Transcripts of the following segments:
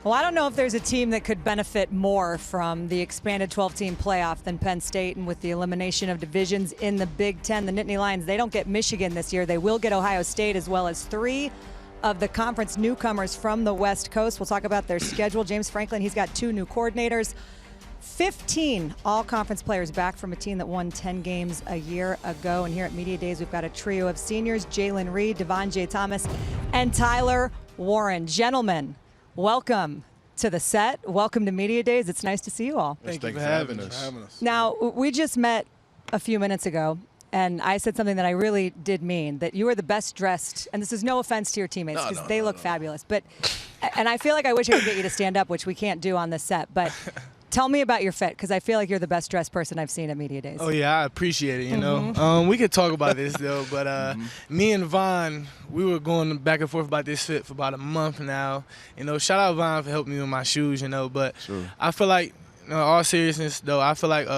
Well, I don't know if there's a team that could benefit more from the expanded 12-team playoff than Penn State, and with the elimination of divisions in the Big Ten, the Nittany Lions, they don't get Michigan this year. They will get Ohio State, as well as 3 of the conference newcomers from the West Coast. We'll talk about their schedule. James Franklin, he's got 2 new coordinators. 15 all-conference players back from a team that won 10 games a year ago. And here at Media Days, we've got a trio of seniors, Jaylen Reed, Dvon J-Thomas, and Tyler Warren. Gentlemen, welcome to the set. Welcome to Media Days. It's nice to see you all. Thank you for having us. Now, we just met a few minutes ago, and I said something that I really did mean, that you are the best dressed, and this is no offense to your teammates, because they look fabulous. But, and I feel like I wish I could get you to stand up, which we can't do on this set, but tell me about your fit, because I feel like you're the best dressed person I've seen at Media Days. Oh, yeah, I appreciate it, you know. We could talk about this, though, but me and Vaughn, we were going back and forth about this fit for about a month now. You know, shout out Vaughn for helping me with my shoes, you know, but I feel like, in all seriousness, though, I feel like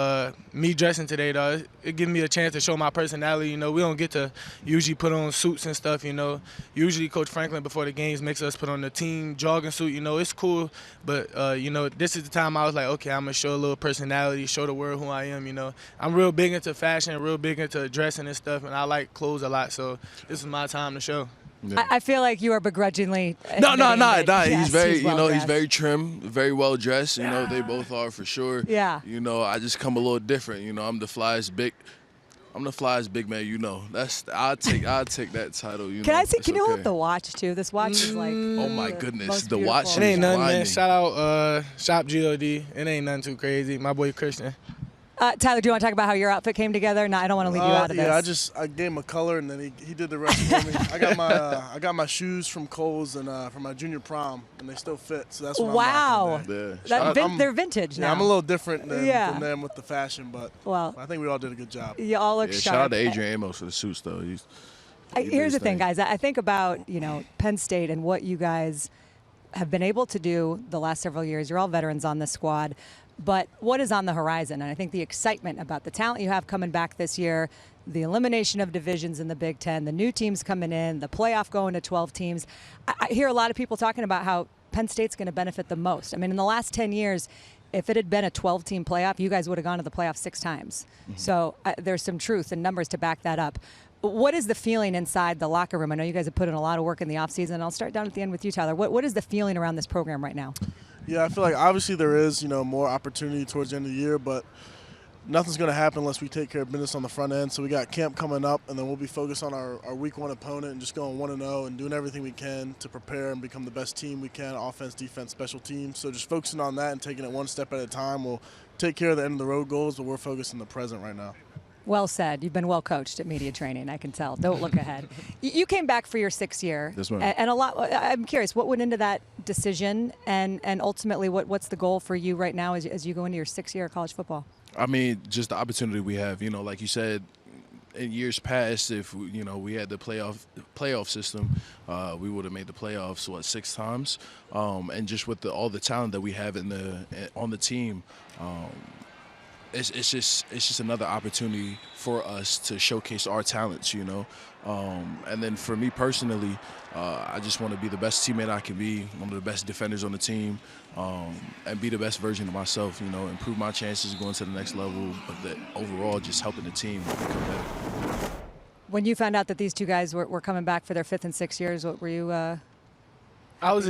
me dressing today, though, it gives me a chance to show my personality. You know, we don't get to usually put on suits and stuff, you know. Usually Coach Franklin, before the games, makes us put on the team jogging suit. You know, it's cool. But, you know, this is the time I was like, okay, I'm going to show a little personality, show the world who I am, you know. I'm real big into fashion, real big into dressing and stuff, and I like clothes a lot. So this is my time to show. Yeah. I feel like you are begrudgingly. No. Yes, he's very, well he's very trim, very well dressed. You know, they both are for sure. Yeah. You know, I just come a little different. You know, I'm the flyest big man. You know, I'll take that title. You Can know, I see? Can you hold okay. the watch too? This watch is like. Oh my goodness, the watch. It ain't nothing, blinding. man. Shout out Shop God. It ain't nothing too crazy. My boy Christian. Tyler, do you want to talk about how your outfit came together? No, I don't want to leave you out of this. I gave him a color and then he did the rest for me. I got my shoes from Kohl's and from my junior prom, and they still fit. So that's what I'm rocking today. They're vintage now. Yeah, I'm a little different than them with the fashion, but I think we all did a good job. You all look sharp. Shout out to Adrian Amos for the suits, though. Here's the thing, guys. I think about Penn State and what you guys have been able to do the last several years. You're all veterans on this squad. But what is on the horizon? And I think the excitement about the talent you have coming back this year, the elimination of divisions in the Big Ten, the new teams coming in, the playoff going to 12 teams. I hear a lot of people talking about how Penn State's going to benefit the most. I mean, in the last 10 years, if it had been a 12-team playoff, you guys would have gone to the playoff 6 times. So there's some truth and numbers to back that up. What is the feeling inside the locker room? I know you guys have put in a lot of work in the offseason. I'll start down at the end with you, Tyler. What is the feeling around this program right now? Yeah, I feel like obviously there is, more opportunity towards the end of the year, but nothing's going to happen unless we take care of business on the front end. So we got camp coming up, and then we'll be focused on our week 1 opponent and just going 1-0 and doing everything we can to prepare and become the best team we can, offense, defense, special teams. So just focusing on that and taking it one step at a time. We'll take care of the end of the road goals, but we're focused on the present right now. Well said. You've been well coached at media training, I can tell. Don't look ahead. You came back for your 6th year. That's right. And a lot. I'm curious, what went into that decision, and ultimately, what's the goal for you right now as you go into your 6th year of college football? I mean, just the opportunity we have. You know, like you said, in years past, if we had the playoff system, we would have made the playoffs 6 times, and just with all the talent that we have on the team. It's just another opportunity for us to showcase our talents, and then for me personally, I just want to be the best teammate I can be, one of the best defenders on the team, and be the best version of myself, improve my chances going to the next level, but overall just helping the team become better. When you found out that these 2 guys were coming back for their 5th and 6th years, what were you? I was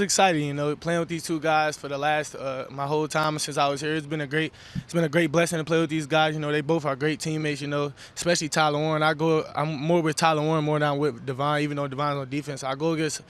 excited, playing with these 2 guys for the last my whole time since I was here. It's been a great blessing to play with these guys. They both are great teammates, especially Tyler Warren. I'm more with Tyler Warren more than I'm with Dvon, even though Dvon's on defense. I go against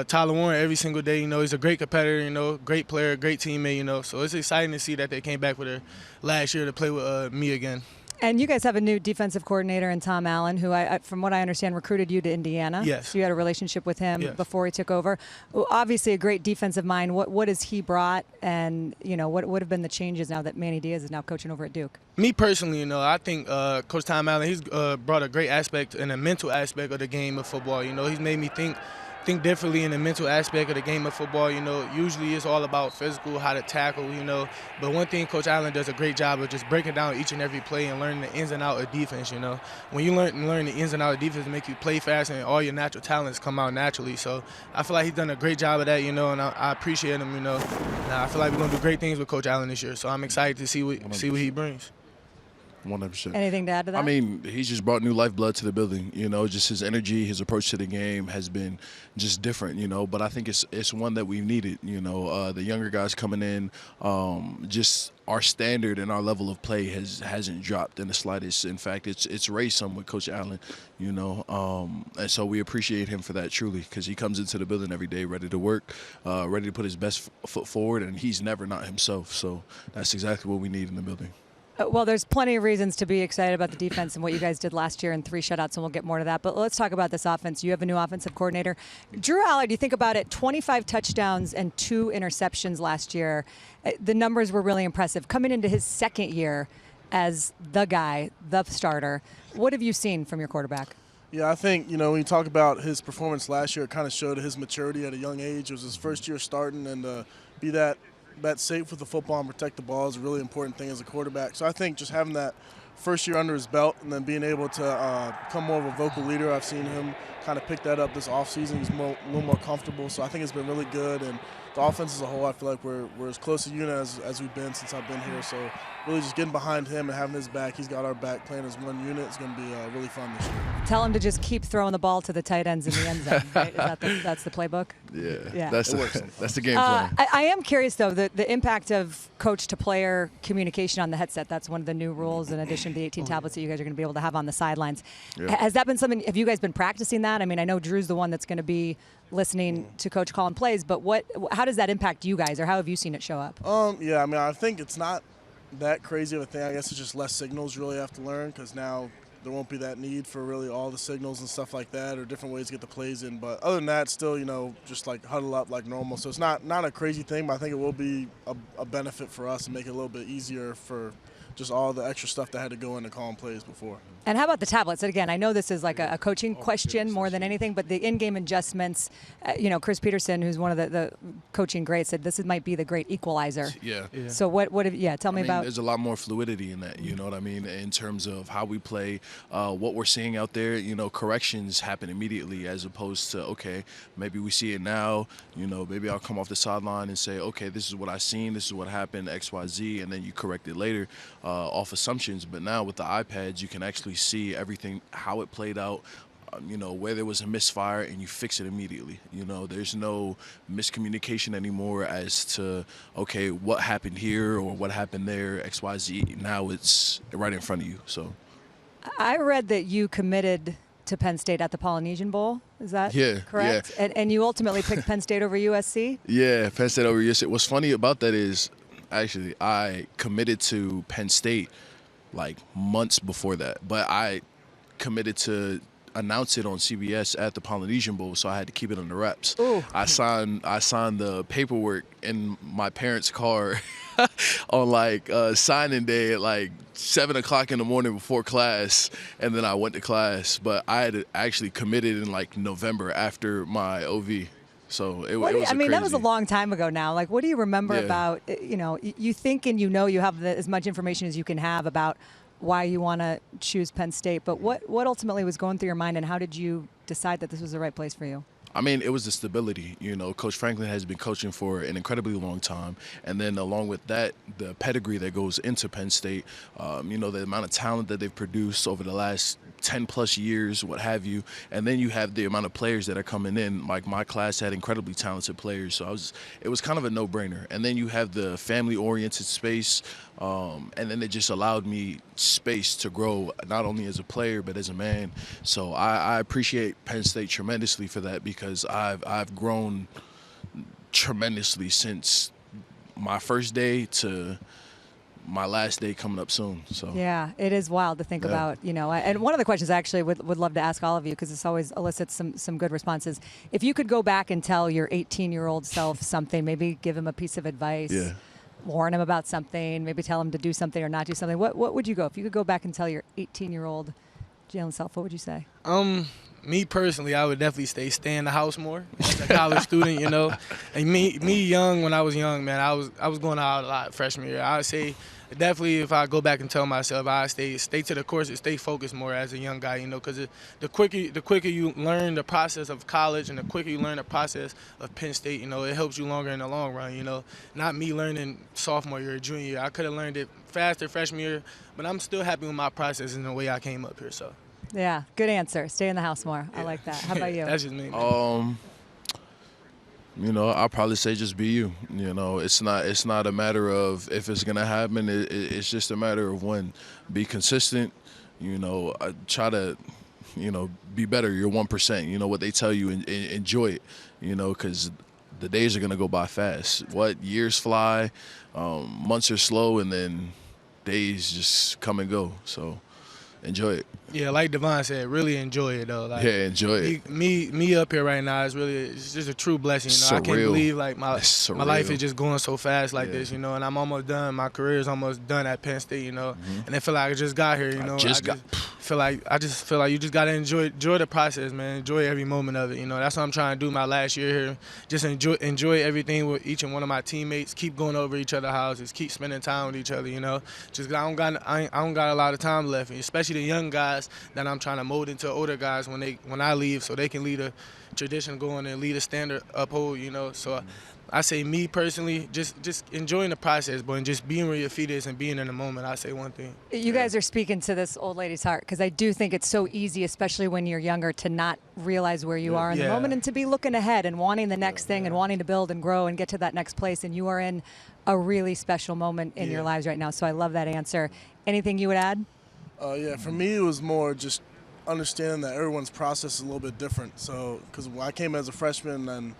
Tyler Warren every single day. He's a great competitor, great player, great teammate, so it's exciting to see that they came back for their last year to play with me again. And you guys have a new defensive coordinator in Tom Allen, who, from what I understand, recruited you to Indiana. Yes. So you had a relationship with him before he took over. Well, obviously, a great defensive mind. What has he brought, and what would have been the changes now that Manny Diaz is now coaching over at Duke? Me personally, I think Coach Tom Allen, he's brought a great aspect and a mental aspect of the game of football. He's made me think think differently in the mental aspect of the game of football. Usually it's all about physical, how to tackle, But one thing Coach Allen does a great job of just breaking down each and every play and learning the ins and outs of defense, When you learn the ins and outs of defense, it make you play fast and all your natural talents come out naturally. So I feel like he's done a great job of that, and I appreciate him, And I feel like we're going to do great things with Coach Allen this year. So I'm excited to see what he brings. 100%. Anything to add to that? I mean, he's just brought new lifeblood to the building. Just his energy, his approach to the game has been just different. But I think it's one that we needed. The younger guys coming in, just our standard and our level of play hasn't dropped in the slightest. In fact, it's raised some with Coach Allen. And so we appreciate him for that truly, because he comes into the building every day ready to work, ready to put his best foot forward, and he's never not himself. So that's exactly what we need in the building. Well, there's plenty of reasons to be excited about the defense and what you guys did last year in 3 shutouts, and we'll get more to that. But let's talk about this offense. You have a new offensive coordinator. Drew Allard, you think about it, 25 touchdowns and 2 interceptions last year. The numbers were really impressive. Coming into his second year as the guy, the starter, what have you seen from your quarterback? Yeah, I think, when you talk about his performance last year, it kind of showed his maturity at a young age. It was his first year starting, and be that safe with the football and protect the ball is a really important thing as a quarterback. So I think just having that first year under his belt and then being able to become more of a vocal leader, I've seen him kind of pick that up this offseason. He's a little more comfortable, so I think it's been really good. And the offense as a whole, I feel like we're as close a unit as we've been since I've been here. So really just getting behind him and having his back, he's got our back, playing as one unit. It's going to be really fun this year. Tell him to just keep throwing the ball to the tight ends in the end zone, right? That's the playbook? Yeah. That's the game plan. I am curious, though, the impact of coach-to-player communication on the headset. That's one of the new rules in addition to the 18 tablets that you guys are going to be able to have on the sidelines. Yeah. Has that been something – have you guys been practicing that? I mean, I know Drew's the one that's going to be listening to Coach calling plays, but how does that impact you guys, or how have you seen it show up? Yeah, I mean, I think it's not that crazy of a thing. I guess it's just less signals you really have to learn, because now there won't be that need for really all the signals and stuff like that, or different ways to get the plays in. But other than that, still, just like huddle up like normal. So it's not a crazy thing, but I think it will be a benefit for us and make it a little bit easier for just all the extra stuff that had to go into calling plays before. And how about the tablets? And again, I know this is like a coaching question more than anything, but the in-game adjustments, Chris Peterson, who's one of the coaching greats, said this might be the great equalizer. Yeah. So tell me about. There's a lot more fluidity in that, you know what I mean, in terms of how we play, what we're seeing out there. Corrections happen immediately, as opposed to, okay, maybe we see it now, maybe I'll come off the sideline and say, okay, this is what I seen, this is what happened, X, Y, Z, and then you correct it later off assumptions. But now with the iPads, you can actually see everything, how it played out, where there was a misfire, and you fix it immediately. There's no miscommunication anymore as to, okay, what happened here or what happened there, X, Y, Z. Now it's right in front of you. So I read that you committed to Penn State at the Polynesian Bowl. Is that correct? Yeah. And you ultimately picked Penn State over USC? Yeah, Penn State over USC. What's funny about that is, actually, I committed to Penn State like months before that, but I committed to announce it on CBS at the Polynesian Bowl, so I had to keep it under wraps. Ooh. I signed the paperwork in my parents' car on signing day at 7 o'clock in the morning before class, and then I went to class. But I had actually committed in November after my OV. So it was crazy. That was a long time ago now. What do you remember about, you think and you have as much information as you can have about why you want to choose Penn State, but what ultimately was going through your mind, and how did you decide that this was the right place for you? I mean, it was the stability. Coach Franklin has been coaching for an incredibly long time. And then along with that, the pedigree that goes into Penn State, the amount of talent that they've produced over the last 10 plus years, what have you. And then you have the amount of players that are coming in. Like, my class had incredibly talented players. So it was kind of a no-brainer. And then you have the family-oriented space. And then it just allowed me space to grow, not only as a player, but as a man. So I appreciate Penn State tremendously for that, because I've grown tremendously since my first day to my last day coming up soon. So yeah, it is wild to think about, and one of the questions I actually would love to ask all of you, because this always elicits some good responses. If you could go back and tell your 18-year-old self something, maybe give him a piece of advice, warn him about something, maybe tell him to do something or not do something, what would you go? If you could go back and tell your 18-year-old Jaylen self, what would you say? me personally, I would definitely stay in the house more as a college student, you know. And me young, when I was young, man, I was going out a lot freshman year. I would say definitely if I go back and tell myself, I stay to the course and stay focused more as a young guy, you know, because the quicker you learn the process of college and the quicker you learn the process of Penn State, you know, it helps you longer in the long run, you know. Not me learning sophomore year or junior year. I could have learned it faster freshman year, but I'm still happy with my process and the way I came up here, so. Yeah, good answer. Stay in the house more. Yeah. I like that. How about you? That's just me. You know, I'll probably say just be you. You know, it's not a matter of if it's gonna happen. It's just a matter of when. Be consistent. You know, try to, you know, be better. You're 1%. You know what they tell you, and enjoy it. You know, because the days are gonna go by fast. Years fly, months are slow, and then days just come and go. So enjoy it. Yeah, like Dvon said, really enjoy it though. Like, yeah, enjoy it. Me up here right now it's just a true blessing. You know, I can't believe like my life is just going so fast like this. You know, and I'm almost done. My career is almost done at Penn State. You know, and I feel like I just got here. You know, I just feel like you just gotta enjoy the process, man. Enjoy every moment of it. You know, that's what I'm trying to do my last year here. Just enjoy everything with each and one of my teammates. Keep going over each other's houses. Keep spending time with each other. You know, just I don't got a lot of time left, especially the young guys that I'm trying to mold into older guys when I leave, so they can lead a tradition going and lead a standard uphold, you know. So I say me personally, just enjoying the process, but just being where your feet is and being in the moment. I say one thing. You guys are speaking to this old lady's heart, because I do think it's so easy, especially when you're younger, to not realize where you are in the moment and to be looking ahead and wanting the next thing and wanting to build and grow and get to that next place. And you are in a really special moment in your lives right now. So I love that answer. Anything you would add? Yeah, for me it was more just understanding that everyone's process is a little bit different. So, because when I came as a freshman and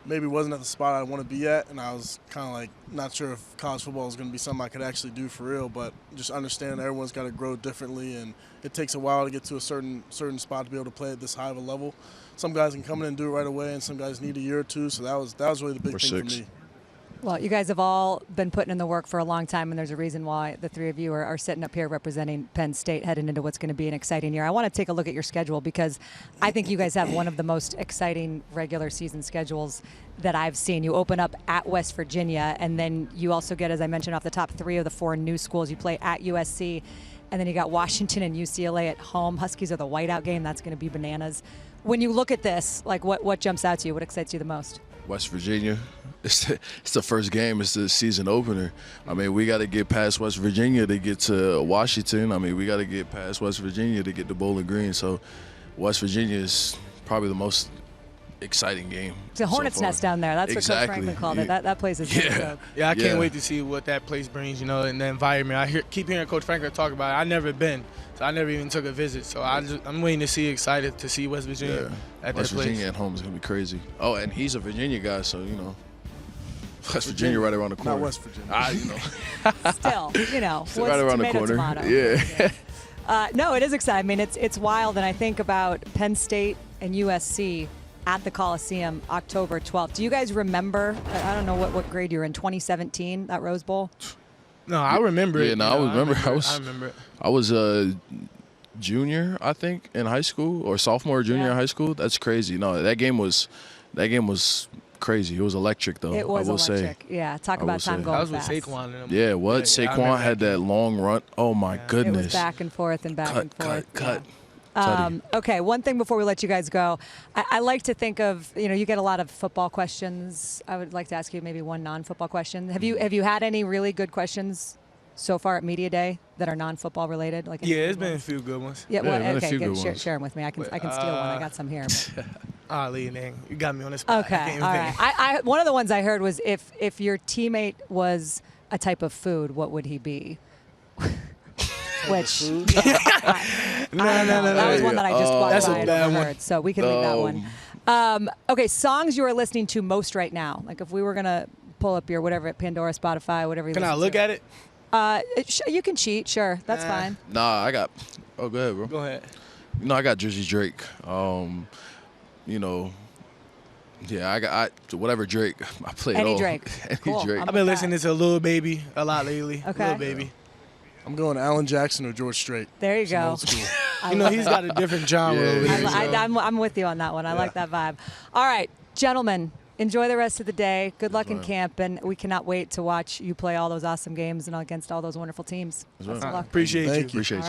maybe wasn't at the spot I want to be at, and I was kind of like not sure if college football was going to be something I could actually do for real, but just understanding that everyone's got to grow differently, and it takes a while to get to a certain spot to be able to play at this high of a level. Some guys can come in and do it right away, and some guys need a year or two, so that was really the big thing for me. Well, you guys have all been putting in the work for a long time, and there's a reason why the three of you are sitting up here representing Penn State heading into what's going to be an exciting year. I want to take a look at your schedule, because I think you guys have one of the most exciting regular season schedules that I've seen. You open up at West Virginia, and then you also get, as I mentioned, off the top 3 of the 4 new schools. You play at USC, and then you got Washington and UCLA at home. Huskies are the whiteout game. That's going to be bananas. When you look at this, like what jumps out to you? What excites you the most? West Virginia. It's the first game. It's the season opener. I mean, we got to get past West Virginia to get to Washington. I mean, we got to get past West Virginia to get to Bowling Green. So West Virginia is probably the most exciting game. It's a hornet's nest down there. That's what Coach Franklin called it. That place is Yeah, I can't wait to see what that place brings, you know, and the environment. Keep hearing Coach Franklin talk about it. I've never been, so I never even took a visit. So I'm waiting to see, excited to see West Virginia at that place. West Virginia at home is going to be crazy. Oh, and he's a Virginia guy, so, you know. West Virginia right around the corner. Not West Virginia. You know. Still, you know. Still right around the corner. Tomato. Yeah. No, it is exciting. I mean, it's wild, and I think about Penn State and USC at the Coliseum October 12th. Do you guys remember, I don't know what grade you were in, 2017, that Rose Bowl? No, I remember it. Yeah, no, I remember it. I was a junior, I think, in high school, or sophomore or junior in high school. That's crazy. No, that game was crazy. It was electric, though. It was electric. Yeah, talk about time going fast. That was with Saquon in them. Yeah, what? Saquon had that long run. Oh, my goodness. It was back and forth and back and forth. Cut. Okay, one thing before we let you guys go. I like to think of, you know, you get a lot of football questions. I would like to ask you maybe one non-football question. Have you had any really good questions so far at Media Day that are non-football related? Like it's been a few good ones. Yeah, well, okay, good. Share them with me. I can steal one. I got some here. Lee, man, you got me on the spot. Okay, all right. One of the ones I heard was if your teammate was a type of food, what would he be? Which no. That was one that I just walked by and overheard, so we can leave that one. Okay, songs you are listening to most right now. Like if we were gonna pull up your whatever at Pandora, Spotify, whatever. You can I look at it? You can cheat, sure. That's fine. Nah, I got. Oh, go ahead, bro. Go ahead. You know, I got Jersey Drake. You know. Yeah, I got whatever Drake. I play Any it all. Drake. Any Cool. Drake. I've been listening to Lil Baby a lot lately. Okay. Lil Baby. I'm going Alan Jackson or George Strait. There you go. Old school. You know, he's got a different genre over there. I'm with you on that one. I like that vibe. All right, gentlemen, enjoy the rest of the day. Good luck in camp, and we cannot wait to watch you play all those awesome games and against all those wonderful teams. Best of luck. Appreciate you. Appreciate you.